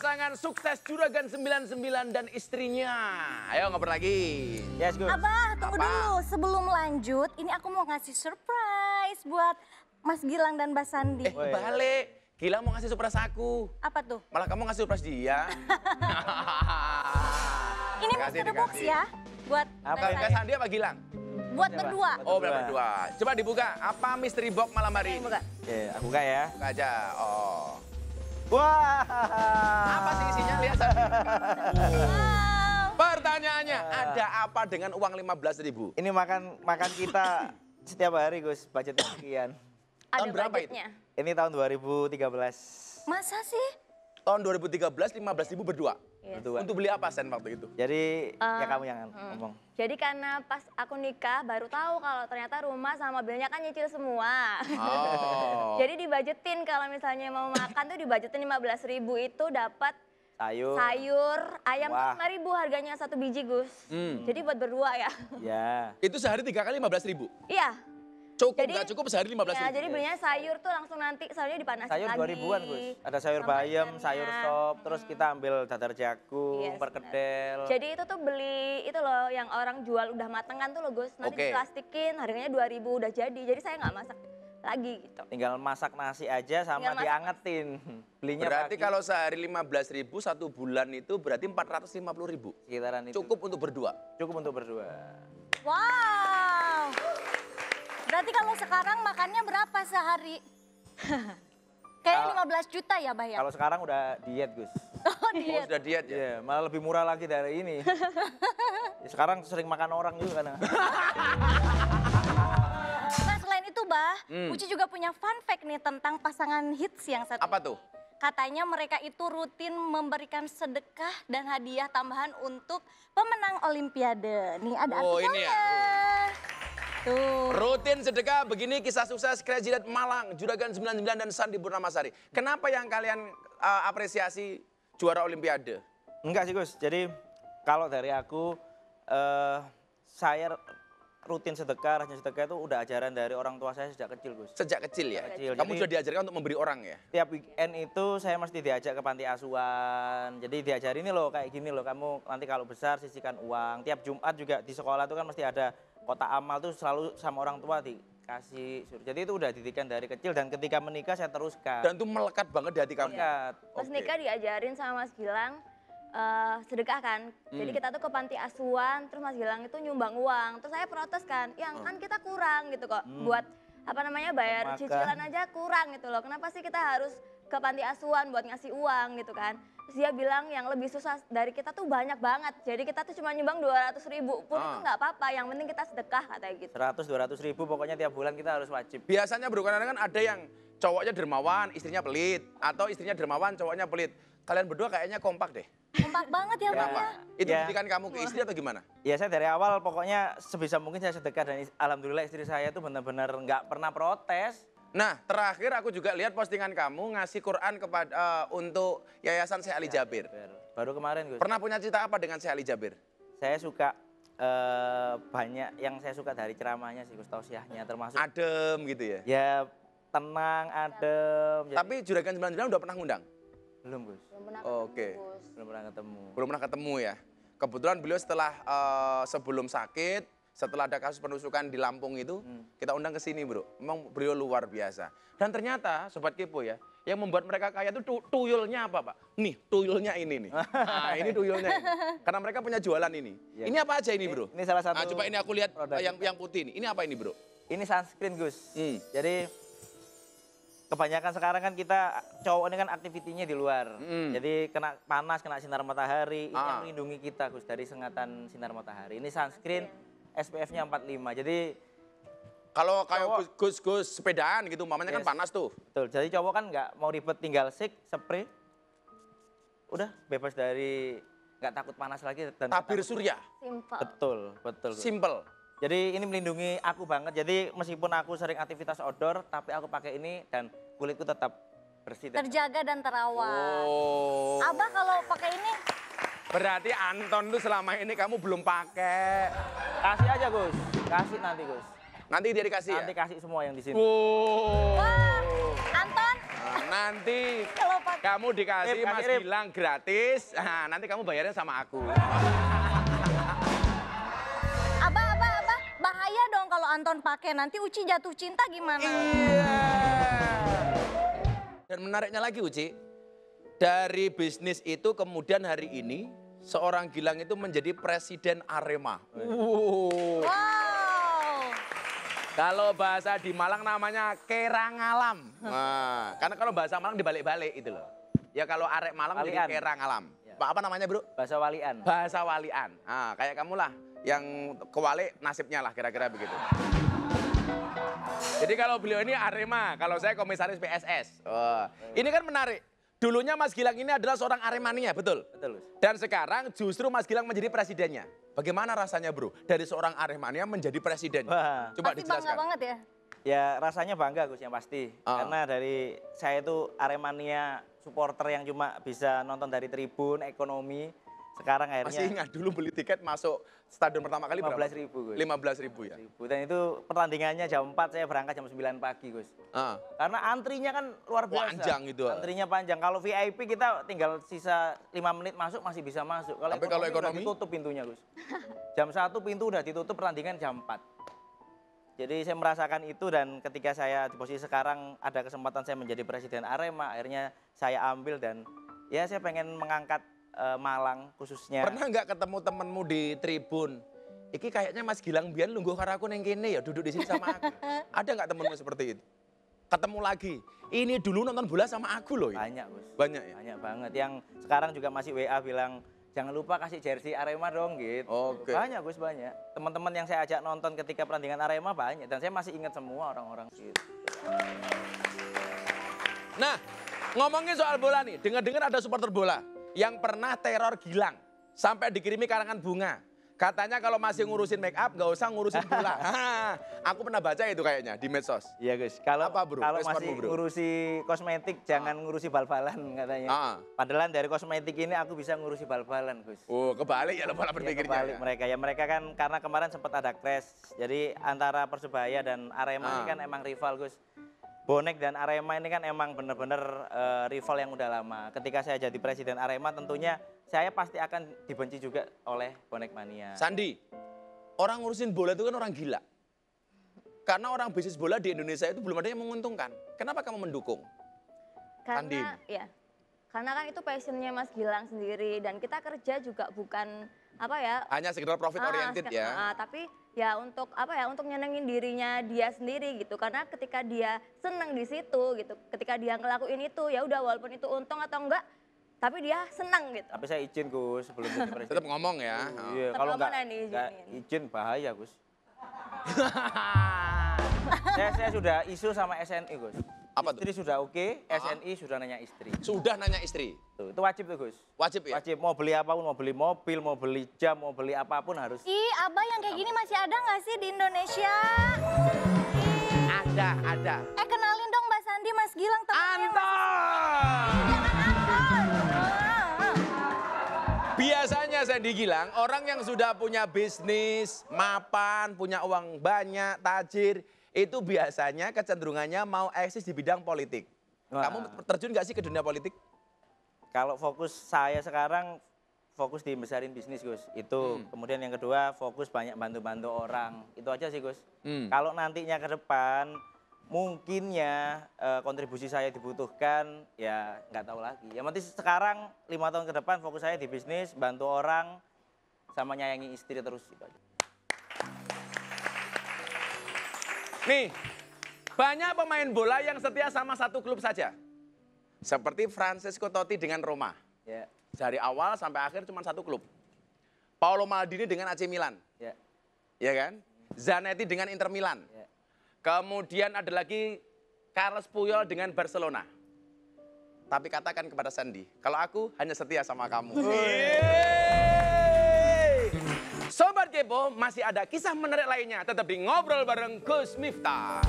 pasangan sukses Juragan 99 dan istrinya. Ayo ngobrol lagi. Yes, Gus. Abah, tunggu Apa? dulu. Sebelum lanjut, ini aku mau ngasih surprise buat Mas Gilang dan Mbak Sandi. Balik. Gilang mau ngasih surprise aku. Apa tuh? Malah kamu ngasih surprise dia. Ini mystery box ya, buat Apa Mbak Mbak Sandi. Sandi apa Gilang? Buat Siapa? berdua. Oh, berdua. Coba dibuka. Apa mystery box malam hari ini? Buka. Oke, aku buka ya. Buka aja. Oh. Wah. Apa sih isinya? Lihat Sandi. Wow. Pertanyaannya, ada apa dengan uang 15.000? Ini makan kita setiap hari, Gus. Budgetnya sekian. Tahun Ada berapa itu? budgetnya. Ini tahun 2013. Masa sih? Tahun 2013, 15.000 berdua. Yes. Berdua. Untuk beli apa Sen waktu itu? Jadi ya kamu yang ngomong. Jadi karena pas aku nikah baru tahu kalau ternyata rumah sama mobilnya kan nyicil semua. Oh. Jadi dibajetin kalau misalnya mau makan tuh dibajetin 15.000 itu dapat sayur, ayam Wah. tuh 5.000 harganya satu biji Gus. Jadi buat berdua ya. Ya. Itu sehari 3 kali 15.000? Iya. Cukup Jadi- nggak cukup sehari 15.000? Ya, jadi belinya sayur tuh langsung nanti sayurnya dipanasin Sayur lagi. 2000-an, Gus. Ada sayur Sama bayam, ikannya. sayur sop, terus kita ambil dadar jagung, Yes, perkedel. Jadi itu tuh beli itu loh yang orang jual udah matengan tuh loh Gus. Nanti Oke. diplastikin harganya 2.000 udah jadi. Jadi saya nggak masak lagi gitu. Tinggal masak nasi aja sama Tinggal masak diangetin. Belinya Berarti pagi, kalau sehari 15.000, 1 bulan itu berarti 450.000. sekitaran itu. Cukup untuk berdua. Cukup untuk berdua. Wow. Berarti kalau sekarang makannya berapa sehari? Kayaknya 15 juta ya, Bah ya? Kalau sekarang udah diet, Gus. Oh, Oh, diet. sudah diet ya? Iya, malah lebih murah lagi dari ini. Ya, sekarang sering makan orang juga kadang. Nah, selain itu, Bah, Uci juga punya fun fact nih tentang pasangan hits yang satu. Apa tuh? Katanya mereka itu rutin memberikan sedekah dan hadiah tambahan untuk pemenang Olimpiade. Nih ada Oh, artikelnya. ini ya. Tuh. Rutin sedekah, begini kisah sukses Crazy Dad Malang, Juragan 99 dan Sandi Purnamasari. Kenapa yang kalian apresiasi juara Olimpiade? Enggak sih, Gus. Jadi kalau dari aku, saya rutin sedekah, rajin sedekah itu udah ajaran dari orang tua saya sejak kecil, Gus. Sejak kecil ya? Kecil, Kamu jadi- sudah diajarkan untuk memberi orang ya? Tiap weekend itu saya mesti diajak ke panti asuhan. Jadi diajarin ini loh kayak gini loh, kamu nanti kalau besar sisihkan uang. Tiap Jumat juga di sekolah itu kan mesti ada kotak amal tuh selalu sama orang tua dikasih. Jadi itu udah didikan dari kecil dan ketika menikah saya teruskan. Dan itu melekat banget di hati kamu? Melekat. Pas Oke. nikah diajarin sama Mas Gilang sedekah kan. Jadi kita tuh ke panti asuhan, terus Mas Gilang itu nyumbang uang. Terus saya protes kan, yang kan kita kurang gitu kok. Buat apa namanya bayar Makan. cicilan aja kurang gitu loh. Kenapa sih kita harus ke panti asuhan buat ngasih uang gitu kan. Terus dia bilang yang lebih susah dari kita tuh banyak banget. Jadi kita tuh cuma nyumbang 200.000 pun itu nggak apa-apa. Yang penting kita sedekah katanya gitu. 100-200 ribu pokoknya tiap bulan kita harus wajib. Biasanya bro, kadang-kadang kan ada yang cowoknya dermawan, istrinya pelit. Atau istrinya dermawan, cowoknya pelit. Kalian berdua kayaknya kompak deh. Kompak banget ya, Bang ya. Itu Ya. didikan kamu ke istri atau gimana? Ya saya dari awal pokoknya sebisa mungkin saya sedekah dan alhamdulillah istri saya itu benar-benar nggak pernah protes. Nah, terakhir aku juga lihat postingan kamu ngasih Quran kepada untuk Yayasan Syekh Ali Jabir. Baru kemarin, Gus. Pernah punya cita apa dengan Syekh Ali Jabir? Saya suka banyak yang saya suka dari ceramahnya sih, Gus, tausiahnya termasuk Adem gitu ya. ya tenang, adem. Jadi- Tapi Juragan 99 udah pernah ngundang? belum, Gus. Belum pernah Oke. ketemu, Gus. Belum pernah ketemu. Belum pernah ketemu ya. Kebetulan beliau setelah sebelum sakit, setelah ada kasus penusukan di Lampung itu, kita undang ke sini bro. Memang beliau luar biasa. Dan ternyata Sobat Kepo ya, yang membuat mereka kaya itu tuyulnya apa Pak? Nih, tuyulnya ini nih. Nah, ini tuyulnya ini. Karena mereka punya jualan ini. Ya. Ini apa aja ini bro? Ini salah satu Nah, coba ini aku lihat produk yang putih ini. Ini apa ini bro? Ini sunscreen, Gus. Hmm. Jadi kebanyakan sekarang kan kita cowok ini kan aktivitinya di luar. Jadi kena panas, kena sinar matahari. Ini yang melindungi kita, Gus, dari sengatan sinar matahari. Ini sunscreen SPF-nya 45. Jadi Kalau kayak Cowok. gus-gus sepedaan gitu, mamanya kan Yes. panas tuh. betul. Jadi cowok kan nggak mau ribet, tinggal spray. Udah bebas dari nggak takut panas lagi dan nggak Tabir takut- surya, Simple. Betul, betul. Gus. simple. Jadi ini melindungi aku banget. Jadi meskipun aku sering aktivitas outdoor, tapi aku pakai ini dan kulitku tetap bersih. Dan Terjaga dan terawat. Oh. Abah kalau pakai ini, Berarti Anton tuh selama ini kamu belum pakai. kasih aja, Gus. Kasih nanti, Gus. Nanti dia dikasih Nanti ya? kasih semua yang di sini. Wow. wah, Anton, Nah, nanti kalau pakai Kamu dikasih Rip, Mas kasih, Rip. Gilang gratis, nah, nanti kamu bayarnya sama aku. Abah, bahaya dong kalau Anton pakai, nanti Uci jatuh cinta gimana? Iya. Dan menariknya lagi Uci, dari bisnis itu kemudian hari ini seorang Gilang itu menjadi presiden Arema. Wow. Kalau bahasa di Malang namanya kerangalam. Nah, karena kalau bahasa Malang dibalik-balik itu loh. Ya kalau arek Malang jadi Walian. kerangalam. Ya. Apa namanya bro? Bahasa walian. Bahasa walian. Nah, kayak kamu lah yang kewalik nasibnya lah kira-kira begitu. Jadi kalau beliau ini Arema, kalau saya komisaris PSS. Oh, ini kan menarik. Dulunya Mas Gilang ini adalah seorang Aremania, betul? Betul, Gus. Dan sekarang justru Mas Gilang menjadi presidennya. Bagaimana rasanya bro? Dari seorang Aremania menjadi presiden. Wah. Coba Pasti bangga dijelaskan. banget ya. Ya rasanya bangga Gus yang pasti. Ah. Karena dari saya itu Aremania supporter yang cuma bisa nonton dari tribun, ekonomi. Sekarang Masih akhirnya ingat dulu beli tiket masuk stadion pertama kali berapa? 15.000 Gus. 15.000 ya. Dan itu pertandingannya jam 4, saya berangkat jam 9 pagi Gus. Ah. Karena antrinya kan luar biasa. Panjang itu. Antrinya panjang. Kalau VIP kita tinggal sisa 5 menit masuk masih bisa masuk. Tapi kalau udah ekonomi? ditutup pintunya Gus. Jam 1 pintu udah ditutup, pertandingan jam 4. Jadi saya merasakan itu dan ketika saya di posisi sekarang ada kesempatan saya menjadi presiden Arema, akhirnya saya ambil dan ya saya pengen mengangkat Malang khususnya. Pernah nggak ketemu temenmu di tribun? Iki kayaknya Mas Gilang biyen lungguh karo aku neng kene ya duduk di sini sama aku. Ada nggak temenmu seperti itu? Ketemu lagi. Ini dulu nonton bola sama aku loh. Ini. Banyak Gus. Banyak ya? Banyak banget. Yang sekarang juga masih WA bilang, jangan lupa kasih jersey Arema dong gitu. Oke. Banyak Gus, banyak. Teman-teman yang saya ajak nonton ketika pertandingan Arema banyak. Dan saya masih ingat semua orang-orang gitu. Nah, ngomongin soal bola nih, dengar-dengar ada supporter bola yang pernah teror Gilang sampai dikirimi karangan bunga. Katanya kalau masih ngurusin make up, nggak usah ngurusin bola. Aku pernah baca itu kayaknya di medsos. Iya Gus, kalau Apa, bro? kalau Responmu, masih bro? ngurusi kosmetik jangan ngurusi bal-balan katanya. Ah. Padahal dari kosmetik ini aku bisa ngurusi bal-balan Gus. Oh, kebalik ya lo pola Ya, berpikirnya. kebalik ya. mereka ya, mereka kan karena kemarin sempat ada crash. Jadi antara Persebaya dan Arema ini kan emang rival Gus. Bonek dan Arema ini kan emang bener-bener rival yang udah lama. Ketika saya jadi presiden Arema tentunya saya pasti akan dibenci juga oleh Bonek Mania. Sandi, orang ngurusin bola itu kan orang gila. Karena orang bisnis bola di Indonesia itu belum ada yang menguntungkan. Kenapa kamu mendukung? Sandi. Karena kan itu passionnya Mas Gilang sendiri dan kita kerja juga bukan apa ya. Hanya sekedar profit oriented ya. Tapi ya untuk apa ya, untuk nyenengin dirinya dia sendiri gitu. Karena ketika dia seneng di situ gitu, ketika dia ngelakuin itu ya udah walaupun itu untung atau enggak, tapi dia seneng gitu. Tapi saya izin Gus sebelum jadi presiden. Tetap ngomong ya. Iya, Tetap kalau ngomong nggak dan diizinin. izin bahaya Gus. saya sudah isu sama SNI Gus. Apa tuh? Istri sudah oke, SNI sudah nanya istri. Sudah nanya istri. Tuh, itu wajib tuh Gus. Wajib ya? Wajib, mau beli apapun, mau beli mobil, mau beli jam, mau beli apapun harus. Ih, Abah yang kayak gini masih ada nggak sih di Indonesia? Ada. Kenalin dong Mbak Sandi, Mas Gilang temennya. Anton! Ah. Biasanya Sandi Gilang, orang yang sudah punya bisnis, mapan, punya uang banyak, tajir, itu biasanya kecenderungannya mau eksis di bidang politik. Wah. Kamu terjun nggak sih ke dunia politik? Kalau fokus saya sekarang fokus di besarin bisnis Gus. Itu. Kemudian yang kedua fokus banyak bantu-bantu orang. Itu aja sih Gus. Kalau nantinya ke depan mungkinnya kontribusi saya dibutuhkan ya nggak tahu lagi. Yang penting sekarang 5 tahun ke depan fokus saya di bisnis, bantu orang sama nyayangi istri terus itu aja. Nih, banyak pemain bola yang setia sama satu klub saja. Seperti Francesco Totti dengan Roma. Ya. Dari awal sampai akhir cuma satu klub. Paolo Maldini dengan AC Milan. Ya. Ya kan? Zanetti dengan Inter Milan. Ya. Kemudian ada lagi Carles Puyol dengan Barcelona. Tapi katakan kepada Sandi, kalau aku hanya setia sama kamu. Yeay! Sobat Kepo, masih ada kisah menarik lainnya. Tetap di Ngobrol bareng Gus Miftah.